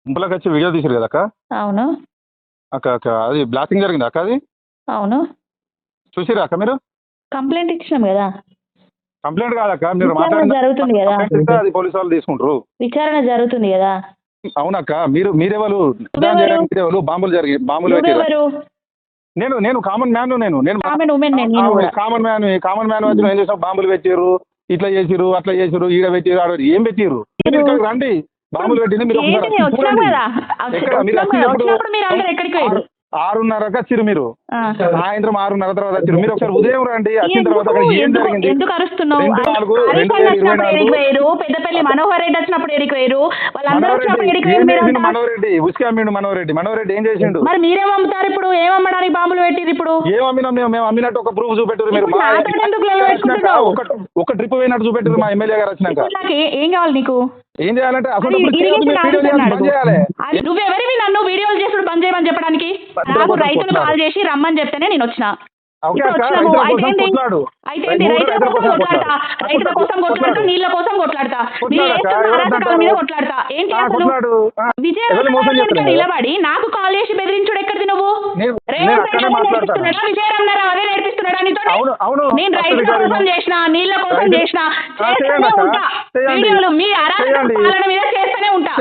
గుంపులోకి వచ్చి వీడియో తీసారు కదా అక్క. అవును. అక్క అక్క అది బ్లాస్టింగ్ జరిగింది అక్క, అది అవును. చూసిరా అక్క మీరు? కంప్లైంట్ ఇచ్చినాం కదా. కంప్లైంట్ కాదక్క, మీరు విచారణ జరుగుతుంది కదా. అది పోలీసు వాళ్ళు తీసుకుంటారు. విచారణ జరుగుతుంది కదా. అవునక్క, మీరెవరు నువ్వెవరు? మీరెవరు? బాంబులు పెట్టారు. నేను నేను కామన్ మ్యాన్, నేను కామన్ ఉమెన్ నేను కూడా. కామన్ మ్యాన్ వచ్చి ఏం చేసాం, బాంబులు పెట్టారు, ఇట్లా చేసిరు, అట్లా చేసిరు, ఈడ పెట్టిరు, ఆడ ఏం పెట్టిరు, మీరు ఇక్కడికి రండి. బాంబులు పెట్టింది మీరు ఏంటి నేను వచ్చినాం కదా. వచ్చినప్పుడు మీరు అందరు ఎక్కడికి పోయారు? 6:30కి వచ్చిరు మీరు, ఆ. సాయంత్రం 6:30 తర్వాత వచ్చిరు. మీరు ఒకసారి ఉదయం రండి, వచ్చిన తర్వాత అక్కడ ఏం జరిగింది. ఎందుకు అరుస్తున్నావు? 2024 పెద్దపల్లి మనోహర్ రెడ్డి వచ్చినప్పుడు ఎడికి పోయారు, వాళ్ళందరూ వచ్చినప్పుడు ఎడికి పోయారు. మనోహరెడ్డి ఉసుక అమ్మిండు. మనోహరెడ్డి ఏం చేసిండు? మరి మీరేం అమ్ముతారు ఇప్పుడు? ఏం అమ్మడానికి బాంబులు పెట్టిరు ఇప్పుడు? ఏం అమ్మినా? మేము అమ్మినట్టు ఒక ప్రూఫ్ చూపెట్టారు. మీరు ఒక ట్రిప్ పోయినట్టు చూపెట్టారు మా ఎమ్మెల్యే గారు వచ్చినాక. ఏం కావాలి నీకు? ఏం చేయాలంటే అసలు నువ్వెవరివి నన్ను వీడియోలు చేసుడు బంద్ చేయమని చెప్పడానికి? నాకు రైతులు కాల్ చేసి రమ్మని చెప్తేనే నేను వచ్చిన. రైతుల కోసం కొట్లాడతా, నీళ్ళ కోసం కొట్లాడతా, మీద కొట్లాడతా. ఏంటి అసలు? విజయవాడ నిలబడి నాకు కాల్ చేసి బెదిరించుడు ఎక్కడిది? నువ్వు విజయరామరావు అదే నేర్పిస్తున్నాడా నీతో? నేను రైతుల కోసం చేసిన, నీళ్ళ కోసం చేసిన, చేస్తూనే ఉంటా. వీడియోలు మీ అరాచక పాలన మీద చేస్తూనే ఉంటా.